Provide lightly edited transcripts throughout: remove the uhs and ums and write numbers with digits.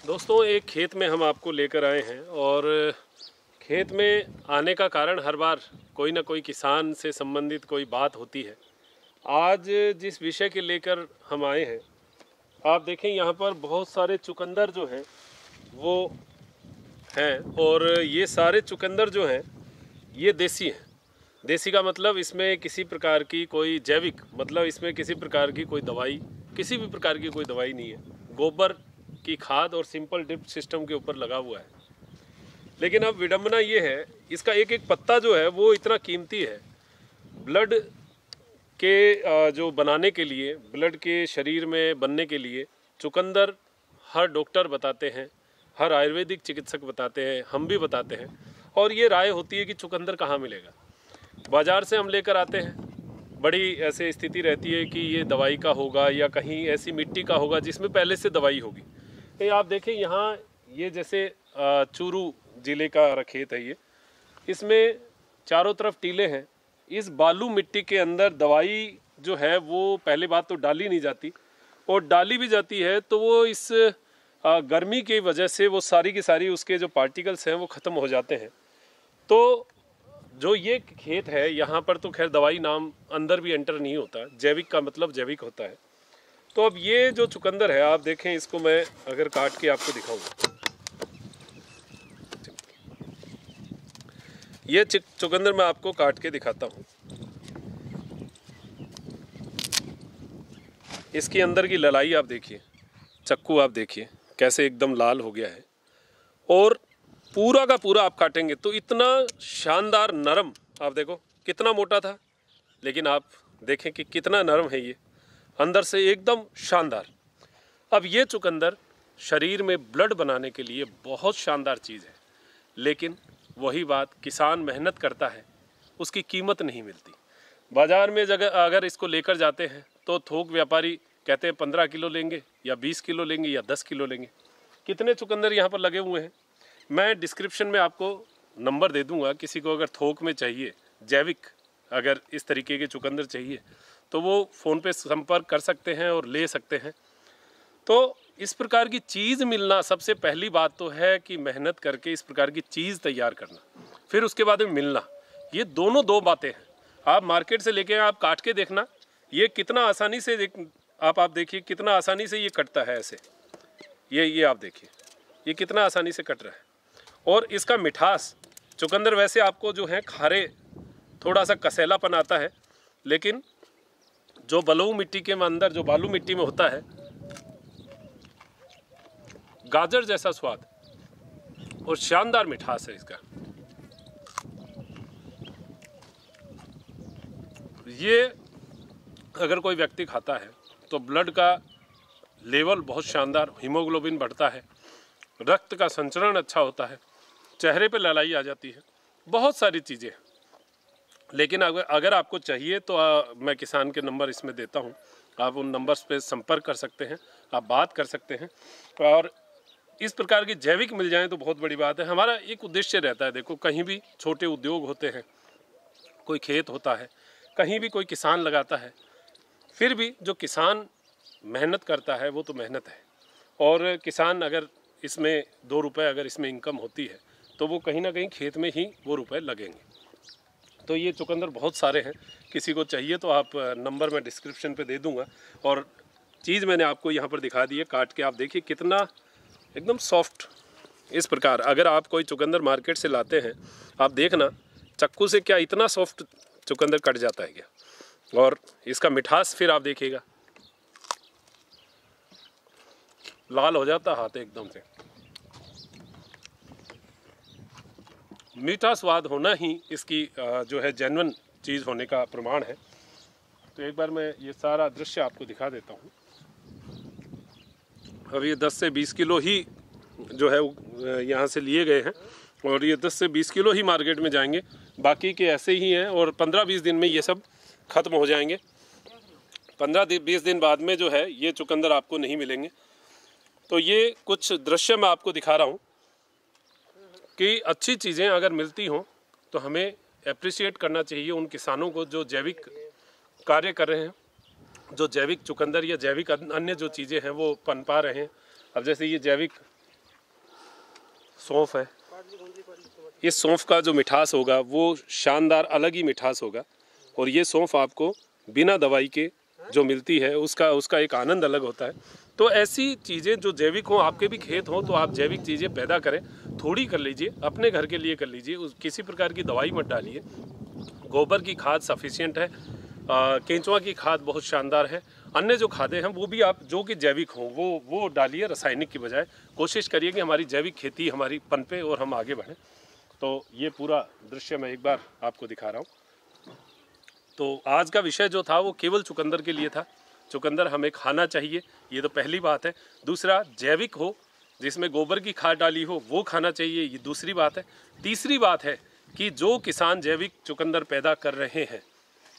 दोस्तों, एक खेत में हम आपको लेकर आए हैं और खेत में आने का कारण हर बार कोई ना कोई किसान से संबंधित कोई बात होती है। आज जिस विषय के लेकर हम आए हैं, आप देखें यहाँ पर बहुत सारे चुकंदर जो हैं वो हैं, और ये सारे चुकंदर जो हैं ये देसी हैं। देसी का मतलब इसमें किसी प्रकार की कोई जैविक, मतलब इसमें किसी प्रकार की कोई दवाई, किसी भी प्रकार की कोई दवाई नहीं है। गोबर की खाद और सिंपल ड्रिप सिस्टम के ऊपर लगा हुआ है। लेकिन अब विडंबना ये है, इसका एक एक पत्ता जो है वो इतना कीमती है। ब्लड के जो बनाने के लिए, ब्लड के शरीर में बनने के लिए चुकंदर हर डॉक्टर बताते हैं, हर आयुर्वेदिक चिकित्सक बताते हैं, हम भी बताते हैं। और ये राय होती है कि चुकंदर कहाँ मिलेगा। बाज़ार से हम लेकर आते हैं, बड़ी ऐसे स्थिति रहती है कि ये दवाई का होगा या कहीं ऐसी मिट्टी का होगा जिसमें पहले से दवाई होगी। ये आप देखें यहाँ, ये जैसे चूरू ज़िले का खेत है ये, इसमें चारों तरफ टीले हैं। इस बालू मिट्टी के अंदर दवाई जो है वो पहले बात तो डाली नहीं जाती, और डाली भी जाती है तो वो इस गर्मी की वजह से वो सारी की सारी उसके जो पार्टिकल्स हैं वो ख़त्म हो जाते हैं। तो जो ये खेत है यहाँ पर तो खैर दवाई नाम अंदर भी एंटर नहीं होता, जैविक का मतलब जैविक होता है। तो अब ये जो चुकंदर है, आप देखें इसको मैं अगर काट के आपको दिखाऊंगा, ये चुकंदर मैं आपको काट के दिखाता हूँ। इसके अंदर की ललाई आप देखिए, चक्कू आप देखिए कैसे एकदम लाल हो गया है, और पूरा का पूरा आप काटेंगे तो इतना शानदार नरम, आप देखो कितना मोटा था, लेकिन आप देखें कि कितना नरम है ये अंदर से, एकदम शानदार। अब ये चुकंदर शरीर में ब्लड बनाने के लिए बहुत शानदार चीज़ है, लेकिन वही बात, किसान मेहनत करता है, उसकी कीमत नहीं मिलती। बाज़ार में अगर इसको लेकर जाते हैं तो थोक व्यापारी कहते हैं 15 किलो लेंगे या 20 किलो लेंगे या 10 किलो लेंगे। कितने चुकंदर यहाँ पर लगे हुए हैं, मैं डिस्क्रिप्शन में आपको नंबर दे दूंगा। किसी को अगर थोक में चाहिए, जैविक अगर इस तरीके के चुकंदर चाहिए तो वो फ़ोन पे संपर्क कर सकते हैं और ले सकते हैं। तो इस प्रकार की चीज़ मिलना, सबसे पहली बात तो है कि मेहनत करके इस प्रकार की चीज़ तैयार करना, फिर उसके बाद में मिलना, ये दोनों दो बातें हैं। आप मार्केट से लेके आप काट के देखना, ये कितना आसानी से आप देखिए कितना आसानी से ये कटता है ऐसे, ये आप देखिए ये कितना आसानी से कट रहा है। और इसका मिठास, चुकंदर वैसे आपको जो है खारे, थोड़ा सा कसेलापन आता है, लेकिन जो बलुई मिट्टी के अंदर, जो बालू मिट्टी में होता है, गाजर जैसा स्वाद और शानदार मिठास है इसका। ये अगर कोई व्यक्ति खाता है तो ब्लड का लेवल बहुत शानदार, हीमोग्लोबिन बढ़ता है, रक्त का संचरण अच्छा होता है, चेहरे पे ललाई आ जाती है, बहुत सारी चीज़ें हैं। लेकिन अगर आपको चाहिए तो मैं किसान के नंबर इसमें देता हूँ, आप उन नंबर्स पे संपर्क कर सकते हैं, आप बात कर सकते हैं, और इस प्रकार की जैविक मिल जाए तो बहुत बड़ी बात है। हमारा एक उद्देश्य रहता है, देखो कहीं भी छोटे उद्योग होते हैं, कोई खेत होता है, कहीं भी कोई किसान लगाता है, फिर भी जो किसान मेहनत करता है वो तो मेहनत है, और किसान अगर इसमें 2 रुपये अगर इसमें इनकम होती है तो वो कहीं ना कहीं खेत में ही वो रुपए लगेंगे। तो ये चुकंदर बहुत सारे हैं, किसी को चाहिए तो आप नंबर मैं डिस्क्रिप्शन पे दे दूंगा। और चीज़ मैंने आपको यहाँ पर दिखा दी है, काट के आप देखिए कितना एकदम सॉफ्ट। इस प्रकार अगर आप कोई चुकंदर मार्केट से लाते हैं, आप देखना चक्कू से क्या इतना सॉफ्ट चुकंदर कट जाता है क्या, और इसका मिठास फिर आप देखिएगा, लाल हो जाता हाथ एकदम से। मीठा स्वाद होना ही इसकी जो है जेन्युइन चीज़ होने का प्रमाण है। तो एक बार मैं ये सारा दृश्य आपको दिखा देता हूँ। अब ये 10 से 20 किलो ही जो है यहाँ से लिए गए हैं, और ये 10 से 20 किलो ही मार्केट में जाएंगे, बाकी के ऐसे ही हैं, और 15-20 दिन में ये सब ख़त्म हो जाएंगे। 15-20 दिन बाद में जो है ये चुकंदर आपको नहीं मिलेंगे। तो ये कुछ दृश्य मैं आपको दिखा रहा हूँ कि अच्छी चीज़ें अगर मिलती हों तो हमें एप्रिशिएट करना चाहिए उन किसानों को जो जैविक कार्य कर रहे हैं, जो जैविक चुकंदर या जैविक अन्य जो चीज़ें हैं वो पनपा रहे हैं। अब जैसे ये जैविक सौंफ है। इस सौंफ का जो मिठास होगा वो शानदार अलग ही मिठास होगा, और ये सौंफ आपको बिना दवाई के जो मिलती है उसका एक आनंद अलग होता है। तो ऐसी चीज़ें जो जैविक हों, आपके भी खेत हों, तो आप जैविक चीज़ें पैदा करें, थोड़ी कर लीजिए, अपने घर के लिए कर लीजिए, किसी प्रकार की दवाई मत डालिए। गोबर की खाद सफिशिएंट है, केंचुआ की खाद बहुत शानदार है। अन्य जो खादें हैं वो भी आप जो कि जैविक हों वो डालिए, रासायनिक की बजाय। कोशिश करिए कि हमारी जैविक खेती हमारी पनपे और हम आगे बढ़ें। तो ये पूरा दृश्य मैं एक बार आपको दिखा रहा हूँ। तो आज का विषय जो था वो केवल चुकंदर के लिए था। चुकंदर हमें खाना चाहिए, ये तो पहली बात है। दूसरा, जैविक हो, जिसमें गोबर की खाद डाली हो, वो खाना चाहिए, ये दूसरी बात है। तीसरी बात है कि जो किसान जैविक चुकंदर पैदा कर रहे हैं,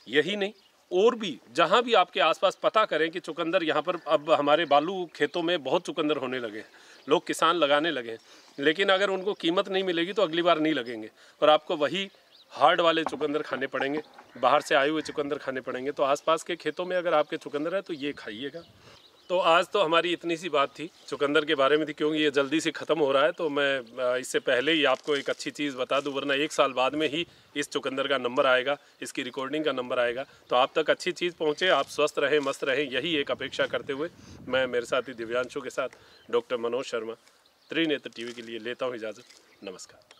यही नहीं और भी जहाँ भी आपके आसपास पता करें कि चुकंदर, यहाँ पर अब हमारे बालू खेतों में बहुत चुकंदर होने लगे हैं, लोग किसान लगाने लगे हैं, लेकिन अगर उनको कीमत नहीं मिलेगी तो अगली बार नहीं लगेंगे और आपको वही हार्ड वाले चुकंदर खाने पड़ेंगे, बाहर से आए हुए चुकंदर खाने पड़ेंगे। तो आसपास के खेतों में अगर आपके चुकंदर है तो ये खाइएगा। तो आज तो हमारी इतनी सी बात थी चुकंदर के बारे में थी, क्योंकि ये जल्दी से ख़त्म हो रहा है, तो मैं इससे पहले ही आपको एक अच्छी चीज़ बता दूं, वरना 1 साल बाद में ही इस चुकंदर का नंबर आएगा, इसकी रिकॉर्डिंग का नंबर आएगा। तो आप तक अच्छी चीज़ पहुँचे, आप स्वस्थ रहें, मस्त रहें, यही एक अपेक्षा करते हुए मैं मेरे साथी दिव्यांशु के साथ डॉक्टर मनोज शर्मा त्रिनेत्र टीवी के लिए लेता हूँ इजाज़त। नमस्कार।